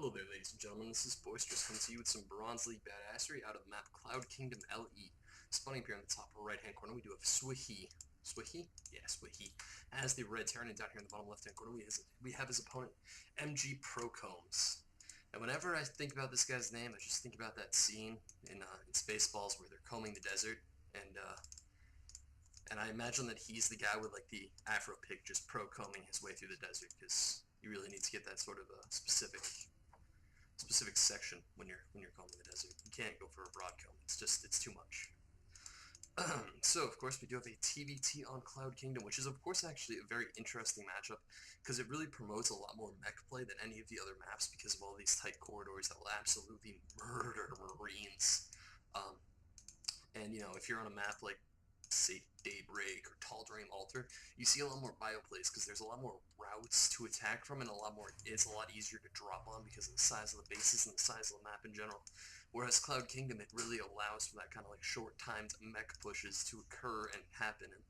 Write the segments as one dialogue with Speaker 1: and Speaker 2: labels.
Speaker 1: Hello there, ladies and gentlemen. This is Boisterous coming to you with some Bronze League Badassery out of the map Cloud Kingdom LE. Spawning up here in the top right-hand corner, we do have siuhe. Siuhe? Yeah, siuhe. As the red Terran, and down here in the bottom left-hand corner, we have his opponent, MGProCoombs. And whenever I think about this guy's name, I just think about that scene in Spaceballs where they're combing the desert, and I imagine that he's the guy with like the Afro pig just pro-combing his way through the desert, because you really need to get that sort of a specific section when you're combing the desert. You can't go for a broad comb. It's too much. So of course we do have a TVT on Cloud Kingdom, which is of course actually a very interesting matchup because it really promotes a lot more mech play than any of the other maps because of all these tight corridors that will absolutely murder Marines. And you know, if you're on a map like say Daybreak or Tall Dream Altar, you see a lot more bio plays because there's a lot more routes to attack from and it's a lot easier to drop on because of the size of the bases and the size of the map in general. Whereas Cloud Kingdom, it really allows for that kind of like short-timed mech pushes to occur and happen and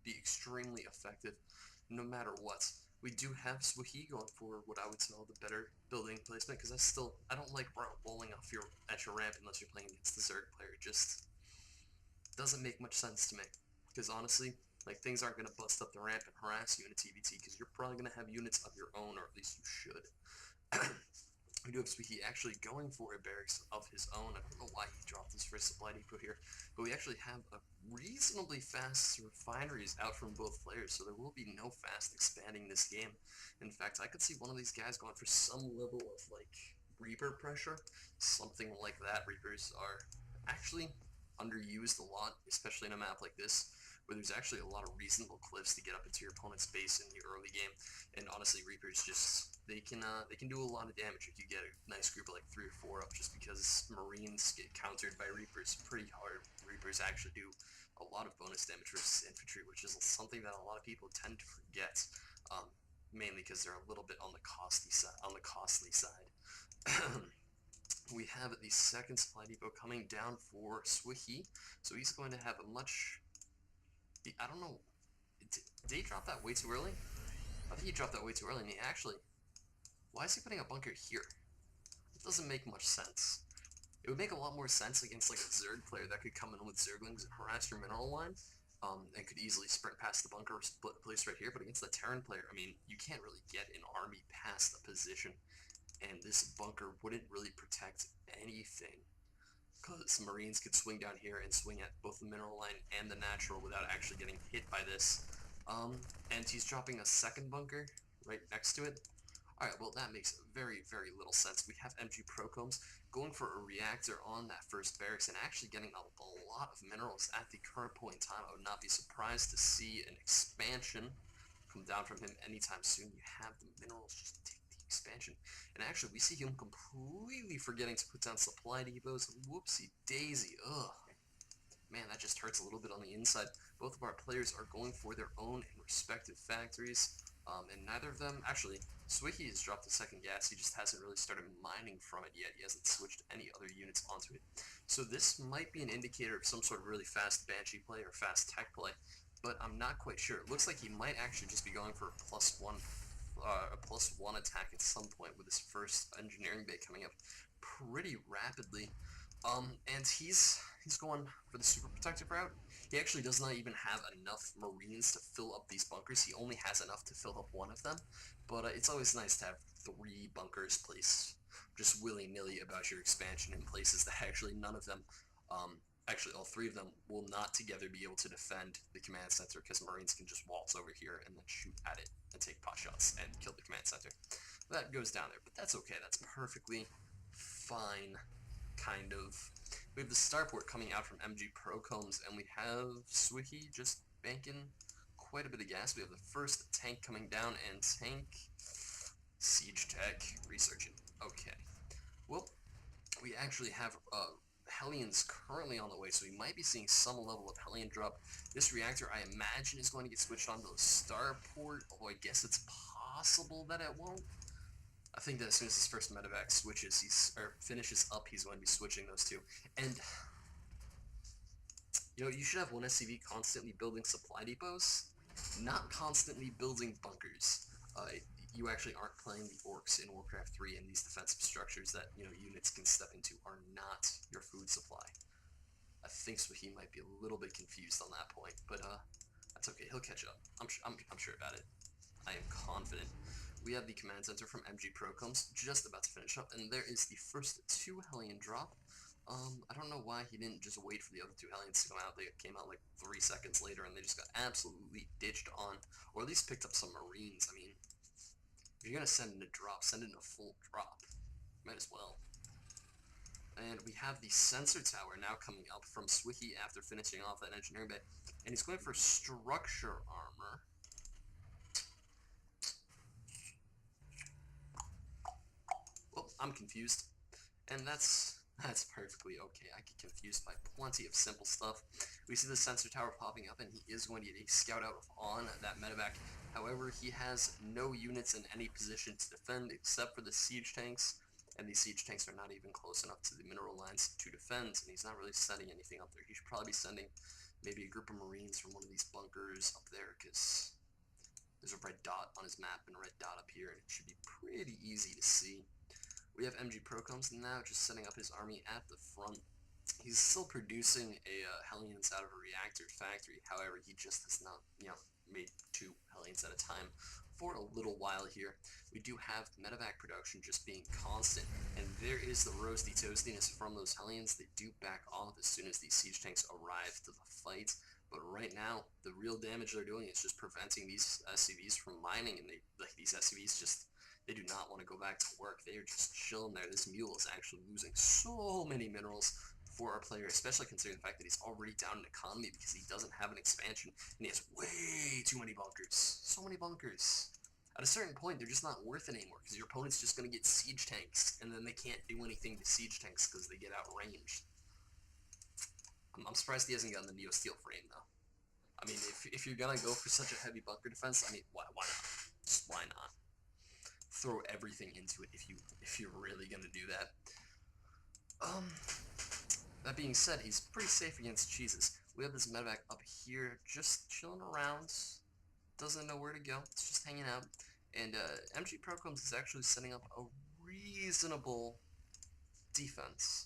Speaker 1: be extremely effective no matter what. We do have siuhe going for what I would call the better building placement because I don't like rolling off at your ramp unless you're playing against the Zerg player. It just doesn't make much sense to me because honestly, like, things aren't going to bust up the ramp and harass you in a TVT because you're probably going to have units of your own, or at least you should. We do have siuhe actually going for a barracks of his own. I don't know why he dropped his first supply depot here, but we actually have a reasonably fast refineries out from both players, so there will be no fast expanding this game. In fact, I could see one of these guys going for some level of, like, Reaper pressure, something like that. Reapers are actually underused a lot, especially in a map like this, where there's actually a lot of reasonable cliffs to get up into your opponent's base in the early game. And honestly, Reapers they can do a lot of damage if you get a nice group of like 3 or 4 up, just because Marines get countered by Reapers pretty hard. Reapers actually do a lot of bonus damage versus infantry, which is something that a lot of people tend to forget, mainly because they're a little bit on the costly side. We have the second supply depot coming down for siuhe, so he's going to have a much... I don't know, did he drop that way too early? I think he dropped that way too early, and he actually... Why is he putting a bunker here? It doesn't make much sense. It would make a lot more sense against like a Zerg player that could come in with Zerglings and harass your mineral line, and could easily sprint past the bunker place right here, but against the Terran player, I mean, you can't really get an army past the position, and this bunker wouldn't really protect anything, because Marines could swing down here and swing at both the mineral line and the natural without actually getting hit by this. And he's dropping a second bunker right next to it. Alright, well, that makes very, very little sense. We have MGProCoombs going for a reactor on that first barracks and actually getting a lot of minerals at the current point in time. I would not be surprised to see an expansion come down from him anytime soon. You have the minerals, just take the expansion. And actually, we see him completely forgetting to put down supply depots. Whoopsie daisy. Ugh. Man, that just hurts a little bit on the inside. Both of our players are going for their own and respective factories. And neither of them, actually, siuhe has dropped the second gas, he just hasn't really started mining from it yet, he hasn't switched any other units onto it. So this might be an indicator of some sort of really fast Banshee play or fast tech play, but I'm not quite sure. It looks like he might actually just be going for a +1 attack at some point with his first engineering bay coming up pretty rapidly. And he's going for the super protective route. He actually does not even have enough Marines to fill up these bunkers. He only has enough to fill up one of them. But it's always nice to have 3 bunkers placed just willy-nilly about your expansion in places that actually none of them, actually all 3 of them, will not together be able to defend the command center, because Marines can just waltz over here and then shoot at it and take pot shots and kill the command center. That goes down there, but that's okay. That's perfectly fine. Kind of. We have the starport coming out from MGProCoombs, and we have siuhe just banking quite a bit of gas. We have the first tank coming down, and tank siege tech researching. Okay. Well, we actually have Hellions currently on the way, so we might be seeing some level of Hellion drop. This reactor, I imagine, is going to get switched onto the starport, although I guess it's possible that it won't. I think that as soon as his first medevac finishes up, he's going to be switching those two. And, you know, you should have one SCV constantly building supply depots, not constantly building bunkers. you actually aren't playing the orcs in Warcraft 3, and these defensive structures that, you know, units can step into are not your food supply. I think Swahi might be a little bit confused on that point, but that's okay. He'll catch up. I'm sure about it. I am confident. We have the command center from MGProCoombs just about to finish up, and there is the first 2 Hellion drop. I don't know why he didn't just wait for the other 2 Hellions to come out. They came out like 3 seconds later, and they just got absolutely ditched on, or at least picked up some Marines. I mean, if you're gonna send in a drop, send in a full drop. Might as well. And we have the sensor tower now coming up from Swicky after finishing off that engineering bay, and he's going for structure armor. Well, I'm confused, and that's perfectly okay. I get confused by plenty of simple stuff. We see the sensor tower popping up, and he is going to get a scout out on that medevac. However, he has no units in any position to defend except for the siege tanks, and these siege tanks are not even close enough to the mineral lines to defend, and he's not really sending anything up there. He should probably be sending maybe a group of Marines from one of these bunkers up there, because there's a red dot on his map and a red dot up here, and it should be pretty easy to see. We have MGProCoombs now just setting up his army at the front. He's still producing a Hellions out of a reactor factory. However, he just has not, made 2 Hellions at a time for a little while here. We do have medevac production just being constant, and there is the roasty toastiness from those Hellions. They do back off as soon as these siege tanks arrive to the fight. But right now, the real damage they're doing is just preventing these SCVs from mining, and these SCVs just, they do not want to go back to work. They are just chilling there. This mule is actually losing so many minerals for our player, especially considering the fact that he's already down in economy because he doesn't have an expansion, and he has way too many bunkers. So many bunkers. At a certain point, they're just not worth it anymore because your opponent's just going to get siege tanks, and then they can't do anything to siege tanks because they get outranged. I'm surprised he hasn't gotten the Neo Steel frame, though. I mean, if you're going to go for such a heavy bunker defense, I mean, why not? Just why not? Throw everything into it if you're really gonna do that. That being said, he's pretty safe against cheeses. We have this medevac up here, just chilling around, doesn't know where to go. It's just hanging out, and MGProCoombs is actually setting up a reasonable defense.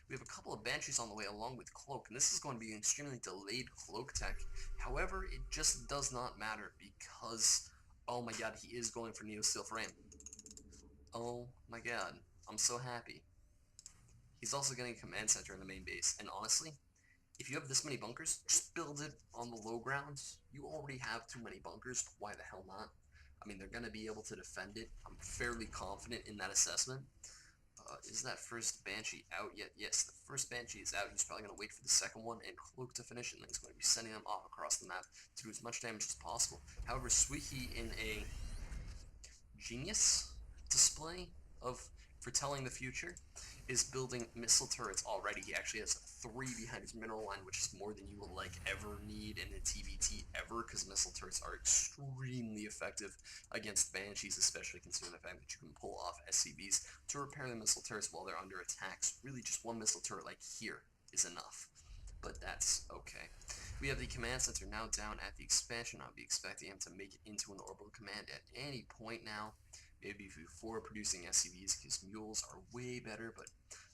Speaker 1: We have a couple of Banshees on the way along with Cloak, and this is going to be an extremely delayed Cloak tech. However, it just does not matter because, oh my god, he is going for Neo Steel Frame. Oh my god, I'm so happy. He's also getting a command center in the main base, and honestly, if you have this many bunkers, just build it on the low grounds. You already have too many bunkers, why the hell not? I mean, they're going to be able to defend it. I'm fairly confident in that assessment. Is that first Banshee out yet? Yes, the first Banshee is out. He's probably going to wait for the second one and Cloak to finish, and then he's going to be sending them off across the map to do as much damage as possible. However, Suihi, in a genius display of foretelling the future, is building missile turrets already. He actually has 3 behind his mineral line, which is more than you will ever need in a TVT ever, because missile turrets are extremely effective against Banshees, especially considering the fact that you can pull off SCVs to repair the missile turrets while they're under attacks. Really, just one missile turret like here is enough, but that's okay. We have the command center now down at the expansion. I'll be expecting him to make it into an orbital command at any point now. Maybe before producing SCVs, because mules are way better, but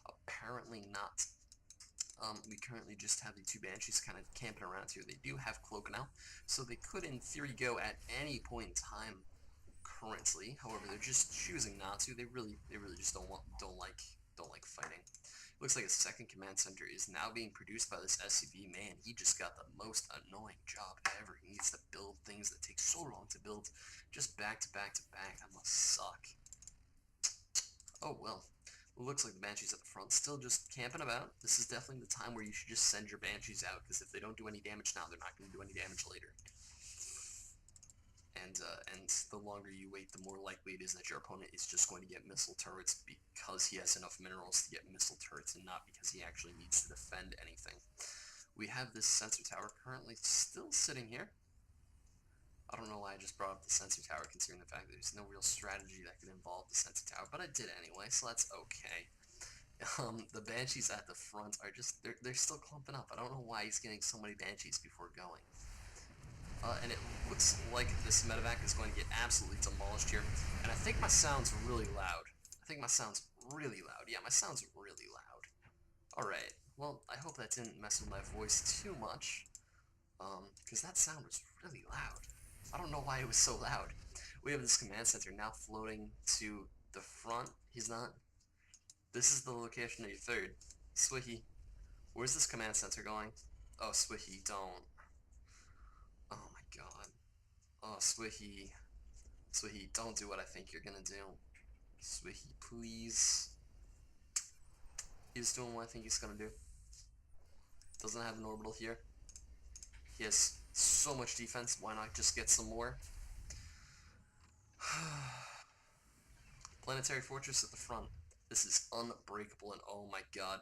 Speaker 1: apparently not. We currently just have the 2 Banshees kind of camping around here. They do have Cloak now, so they could in theory go at any point in time currently. However, they're just choosing not to. They really just don't like fighting. Looks like a second command center is now being produced by this SCV. Man, he just got the most annoying job ever. He needs to build things that take so long to build, just back to back to back. That must suck. Oh well. Looks like the Banshees at the front still just camping about. This is definitely the time where you should just send your Banshees out, because if they don't do any damage now, they're not going to do any damage later. And the longer you wait, the more likely it is that your opponent is just going to get missile turrets because he has enough minerals to get missile turrets, and not because he actually needs to defend anything. We have this sensor tower currently still sitting here. I don't know why I just brought up the sensor tower, considering the fact that there's no real strategy that could involve the sensor tower, but I did anyway, so that's okay. The Banshees at the front are just, they're still clumping up. I don't know why he's getting so many Banshees before going. And it looks like this medevac is going to get absolutely demolished here. And I think my sound's really loud. I think my sound's really loud. Yeah, my sound's really loud. Alright, well, I hope that didn't mess with my voice too much. Because that sound was really loud. I don't know why it was so loud. We have this command center now floating to the front. He's not. This is the location of your third. Swihi, where's this command center going? Oh, Swihi, don't. Oh my god. Oh, Swihi. Swihi, don't do what I think you're gonna do. Swihi, please. He's doing what I think he's gonna do. Doesn't have an orbital here. He has so much defense, why not just get some more? Planetary Fortress at the front. This is unbreakable, and oh my god.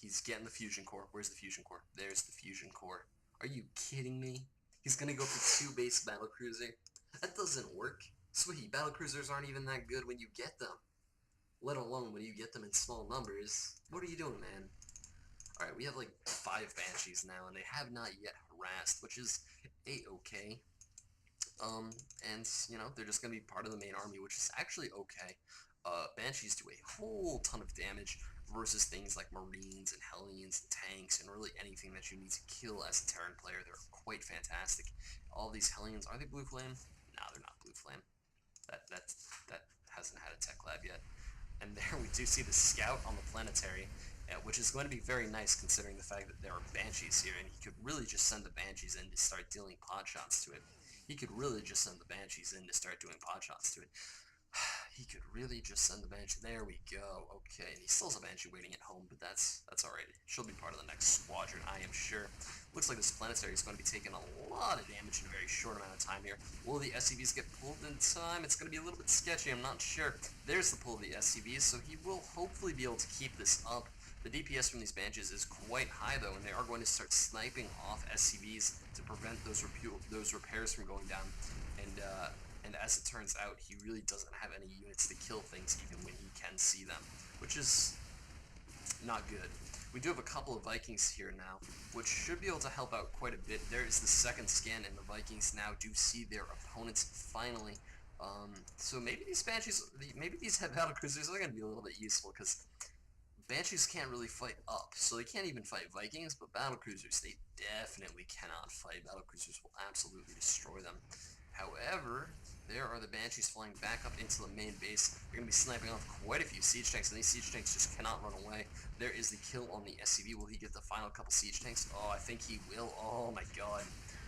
Speaker 1: He's getting the fusion core. Where's the fusion core? There's the fusion core. Are you kidding me? He's gonna go for 2 base battlecruiser? That doesn't work. Sweet, battlecruisers aren't even that good when you get them. Let alone when you get them in small numbers. What are you doing, man? Alright, we have like 5 Banshees now, and they have not yet harassed, which is a-okay. And, you know, they're just going to be part of the main army, which is actually okay. Banshees do a whole ton of damage versus things like Marines and Hellions and tanks and really anything that you need to kill as a Terran player. They're quite fantastic. All these Hellions, are they Blue Flame? No, they're not Blue Flame. That hasn't had a tech lab yet. And there we do see the Scout on the Planetary, which is going to be very nice considering the fact that there are Banshees here, and he could really just send the Banshees in to start dealing pot shots to it. He could really just send the Banshees in to start doing pot shots to it. He could really just send the Banshee. There we go. Okay, and he still has a Banshee waiting at home, but that's alright. She'll be part of the next squadron, I am sure. Looks like this Planetary is going to be taking a lot of damage in a very short amount of time here. Will the SCVs get pulled in time? It's going to be a little bit sketchy, I'm not sure. There's the pull of the SCVs, so he will hopefully be able to keep this up. The DPS from these Banshees is quite high, though, and they are going to start sniping off SCVs to prevent those repairs from going down. And as it turns out, he really doesn't have any units to kill things even when he can see them, which is not good. We do have a couple of Vikings here now, which should be able to help out quite a bit. There is the second scan, and the Vikings now do see their opponents finally. So maybe these Banshees, maybe these battlecruisers are going to be a little bit useful, because Banshees can't really fight up, so they can't even fight Vikings, but battlecruisers, they definitely cannot fight. Battlecruisers will absolutely destroy them. However, there are the Banshees flying back up into the main base. They're going to be sniping off quite a few siege tanks, and these siege tanks just cannot run away. There is the kill on the SCV. Will he get the final couple siege tanks? Oh, I think he will. Oh my god.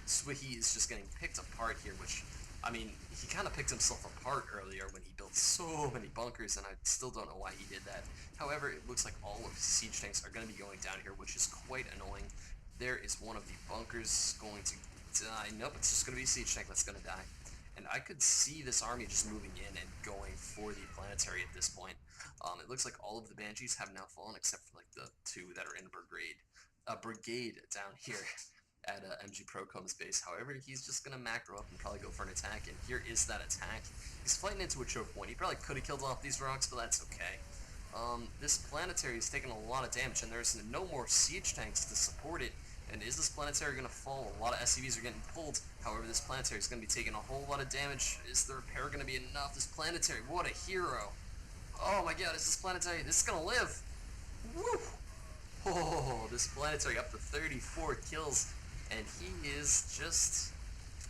Speaker 1: Swihi is just getting picked apart here, which, I mean, he kind of picked himself apart earlier when he built so many bunkers, and I still don't know why he did that. However, it looks like all of his siege tanks are going to be going down here, which is quite annoying. There is one of the bunkers going to die. Nope, it's just going to be a siege tank that's going to die. And I could see this army just moving in and going for the Planetary at this point. It looks like all of the Banshees have now fallen, except for like the 2 that are in brigade down here at MGProCoombs base. However, he's just going to macro up and probably go for an attack, and here is that attack. He's fighting into a choke point. He probably could have killed off these rocks, but that's okay. This Planetary is taking a lot of damage, and there's no more siege tanks to support it. And is this Planetary going to fall? A lot of SCVs are getting pulled. However, this Planetary is going to be taking a whole lot of damage. Is the repair going to be enough? This Planetary, what a hero. Oh my god, is this Planetary? This is going to live. Woo! Oh, this Planetary up to 34 kills. And he is just...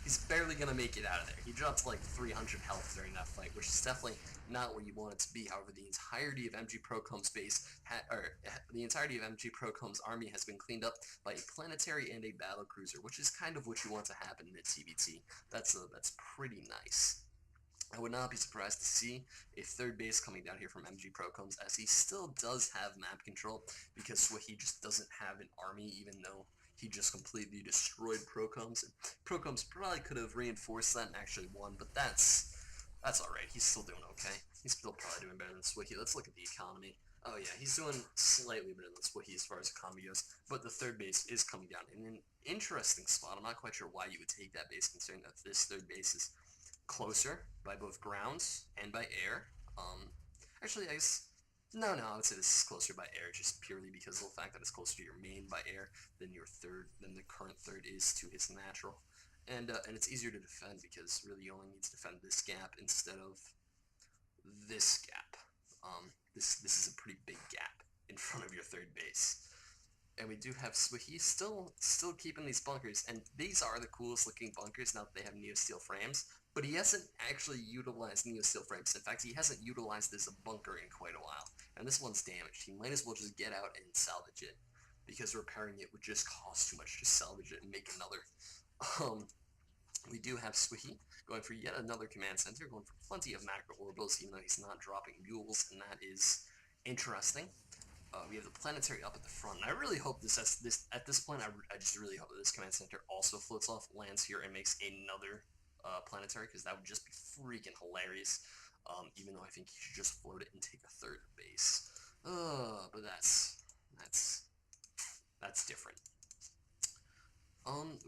Speaker 1: he's barely going to make it out of there. He dropped like 300 health during that fight, which is definitely not where you want it to be. However, the entirety of MGProCoombs the entirety of MGProCoombs army has been cleaned up by a Planetary and a battlecruiser, which is kind of what you want to happen in a TBT. That's pretty nice. I would not be surprised to see a third base coming down here from MGProCoombs, as he still does have map control, because he just doesn't have an army, even though he just completely destroyed ProCoombs. And ProCoombs probably could have reinforced that and actually won, but that's alright. He's still doing okay. He's still probably doing better than Swihi. Let's look at the economy. Oh yeah, he's doing slightly better than Swihi as far as economy goes, but the third base is coming down in an interesting spot. I'm not quite sure why you would take that base, considering that this third base is closer by both grounds and by air. Actually, I guess... No, I would say this is closer by air, just purely because of the fact that it's closer to your main by air than the current third is to his natural. and it's easier to defend because really you only need to defend this gap instead of this gap. This is a pretty big gap in front of your third base. And we do have Siuhe still keeping these bunkers, and these are the coolest looking bunkers now that they have Neo-Steel frames, but he hasn't actually utilized Neo-Steel frames. In fact, he hasn't utilized this bunker in quite a while, and this one's damaged. He might as well just get out and salvage it, because repairing it would just cost too much to salvage it and make another. We do have Siuhe going for yet another command center, going for plenty of macro orbitals, even though he's not dropping mules, and that is interesting. We have the planetary up at the front, and I really hope at this point, I just really hope that this command center also floats off, lands here, and makes another planetary, because that would just be freaking hilarious, even though I think he should just float it and take a third base. But that's different.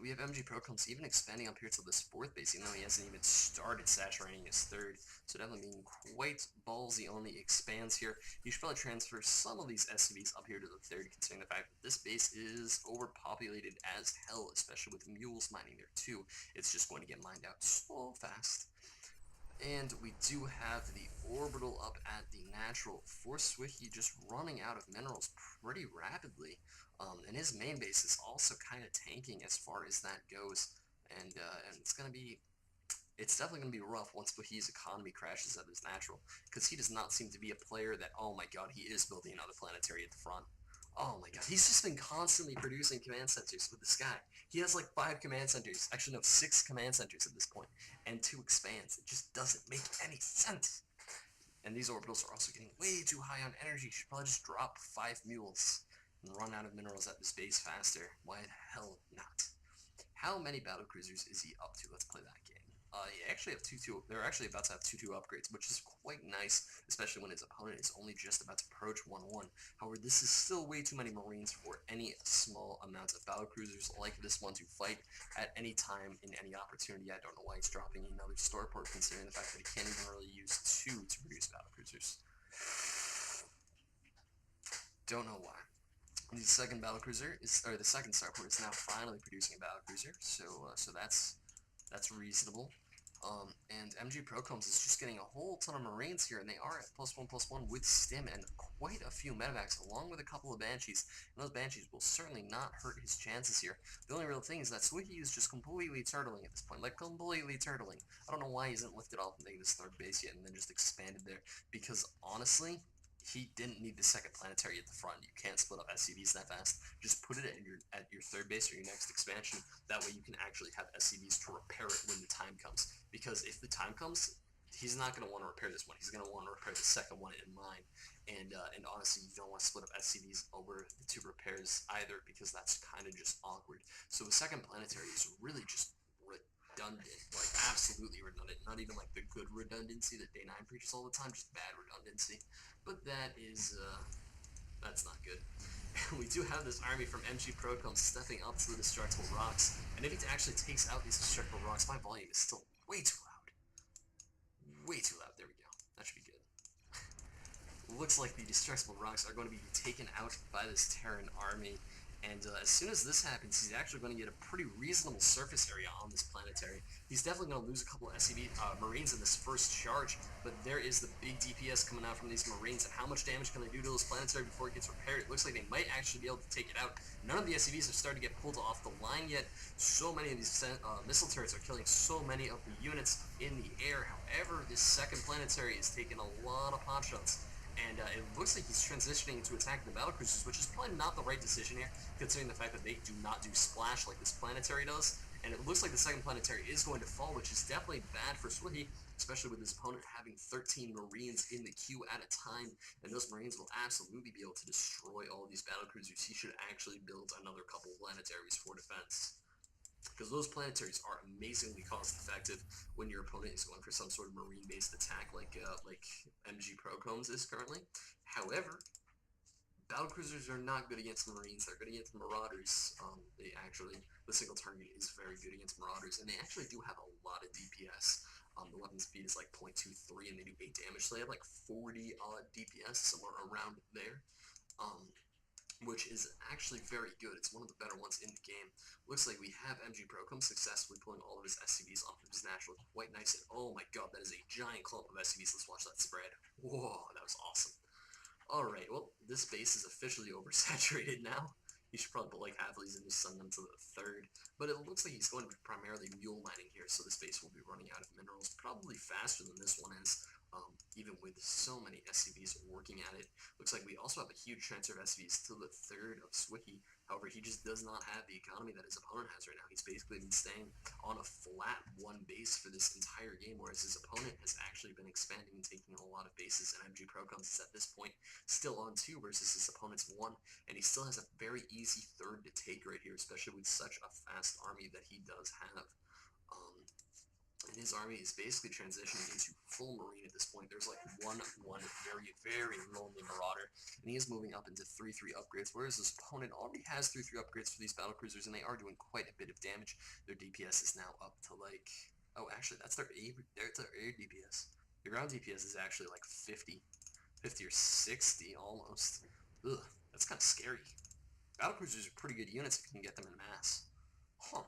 Speaker 1: We have MGProCoombs even expanding up here to this fourth base, even though he hasn't even started saturating his third. So definitely being quite ballsy on the expands here. You should probably transfer some of these SCVs up here to the third, considering the fact that this base is overpopulated as hell, especially with mules mining there too. It's just going to get mined out so fast. And we do have the orbital up at the natural for Siuhe, just running out of minerals pretty rapidly. And his main base is also kind of tanking as far as that goes. And it's definitely going to be rough once Siuhe's economy crashes at his natural, because he does not seem to be a player that, oh my god, he is building another planetary at the front. Oh my god, he's just been constantly producing command centers with this guy. He has like 5 command centers, actually no, 6 command centers at this point, and 2 expands. It just doesn't make any sense. And these orbitals are also getting way too high on energy. You should probably just drop 5 mules and run out of minerals at this base faster. Why the hell not? How many battlecruisers is he up to? Let's play that game. You actually have they're actually about to have 2-2 upgrades, which is quite nice, especially when his opponent is only just about to approach 1-1. However, this is still way too many Marines for any small amount of battlecruisers like this one to fight at any time in any opportunity. I don't know why he's dropping another starport, considering the fact that he can't even really use 2 to produce battlecruisers. Don't know why. The second battlecruiser the second starport is now finally producing a battlecruiser, so that's reasonable. And MGProCoombs is just getting a whole ton of Marines here, and they are at +1/+1 with stim and quite a few medevacs, along with a couple of Banshees. And those Banshees will certainly not hurt his chances here. The only real thing is that Siuhe is just completely turtling at this point, like completely turtling. I don't know why he hasn't lifted off and taken this third base yet, and then just expanded there, because honestly, he didn't need the second planetary at the front. You can't split up SCVs that fast. Just put it at your third base or your next expansion. That way you can actually have SCVs to repair it when the time comes. Because if the time comes, he's not going to want to repair this one. He's going to want to repair the second one in line. And honestly, you don't want to split up SCVs over the 2 repairs either, because that's kind of just awkward. So the second planetary is really just redundant, like absolutely redundant. Not even like the good redundancy that Day 9 preaches all the time, just bad redundancy. But that is, that's not good. We do have this army from MGProCoombs stepping up to the destructible rocks, and if he actually takes out these destructible rocks, my volume is still way too loud. Way too loud. There we go. That should be good. Looks like the destructible rocks are going to be taken out by this Terran army, and as soon as this happens, he's actually going to get a pretty reasonable surface area on this planetary. He's definitely going to lose a couple of SCV Marines in this first charge, but there is the big DPS coming out from these Marines, and how much damage can they do to this planetary before it gets repaired? It looks like they might actually be able to take it out. None of the SCVs have started to get pulled off the line yet. So many of these missile turrets are killing so many of the units in the air. However, this second planetary is taking a lot of pot shots. And it looks like he's transitioning into attacking the battlecruisers, which is probably not the right decision here, considering the fact that they do not do splash like this planetary does. And it looks like the second planetary is going to fall, which is definitely bad for Siuhe, especially with his opponent having 13 Marines in the queue at a time. And those Marines will absolutely be able to destroy all of these battlecruisers. He should actually build another couple planetaries for defense, because those planetaries are amazingly cost-effective when your opponent is going for some sort of Marine-based attack like MGProCoombs is currently. However, battlecruisers are not good against Marines. They're good against Marauders. The single target is very good against Marauders, and they actually do have a lot of DPS. The weapon speed is like 0.23, and they do 8 damage, so they have like 40 DPS, somewhere around there. which is actually very good. It's one of the better ones in the game. Looks like we have MGProCoombs successfully pulling all of his SCVs off of his natural quite nice. And oh my god, that is a giant clump of SCVs. Let's watch that spread. Whoa, that was awesome. Alright, well, this base is officially oversaturated now. He should probably put like half of these and just send them to the third. But it looks like he's going to be primarily mule mining here, so this base will be running out of minerals probably faster than this one is. Even with so many SCVs working at it. Looks like we also have a huge transfer of SCVs to the third of Swicky. However, he just does not have the economy that his opponent has right now. He's basically been staying on a flat one base for this entire game, whereas his opponent has actually been expanding and taking a lot of bases, and MGProCoombs is at this point still on 2 versus his opponent's 1, and he still has a very easy third to take right here, especially with such a fast army that he does have. And his army is basically transitioning into full marine at this point. There's like one very, very lonely marauder, and he is moving up into 3-3 upgrades, whereas his opponent already has 3-3 upgrades for these battle cruisers, and they are doing quite a bit of damage. Their DPS is now up to like, oh, actually, that's their air DPS. Their ground DPS is actually like 50 or 60 almost. Ugh, that's kind of scary. Battle cruisers are pretty good units if you can get them in mass. Huh.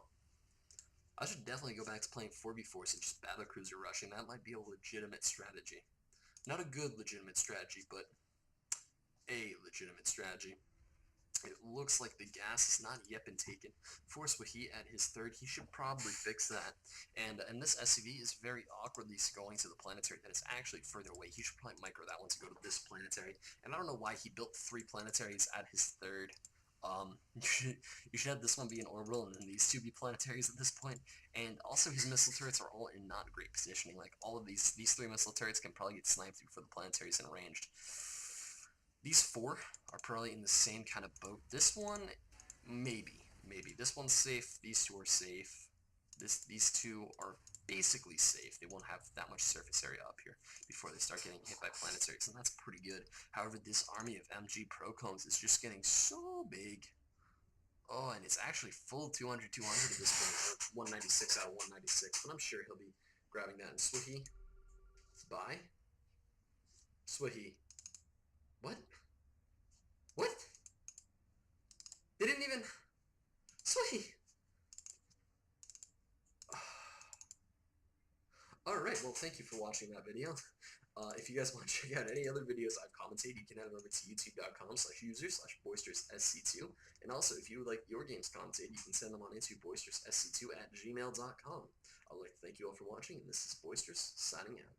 Speaker 1: I should definitely go back to playing 4v4s and just battlecruiser rushing. That might be a legitimate strategy. Not a good legitimate strategy, but a legitimate strategy. It looks like the gas has not yet been taken. Force Wahi at his third, he should probably fix that. And this SCV is very awkwardly going to the planetary that is actually further away. He should probably micro that one to go to this planetary. And I don't know why he built 3 planetaries at his third. You should have this one be an orbital and then these 2 be planetaries at this point. And also his missile turrets are all in not great positioning. Like all of these 3 missile turrets can probably get sniped through for the planetaries and ranged. These 4 are probably in the same kind of boat. This one, maybe. This one's safe. These 2 are safe. These 2 are basically safe. They won't have that much surface area up here before they start getting hit by planetaries, and that's pretty good. However, this army of MGProCoombs is just getting so big. Oh, and it's actually full 200 at this point, or 196 out of 196, but I'm sure he'll be grabbing that. And Swihi, bye. Swihi. What? What? They didn't even... Swihi! Alright, well, thank you for watching that video. If you guys want to check out any other videos I've commentated, you can head over to youtube.com/user/boisteroussc2. And also, if you would like your games commentated, you can send them on into boisteroussc2@gmail.com. I would like to thank you all for watching, and this is Boisterous, signing out.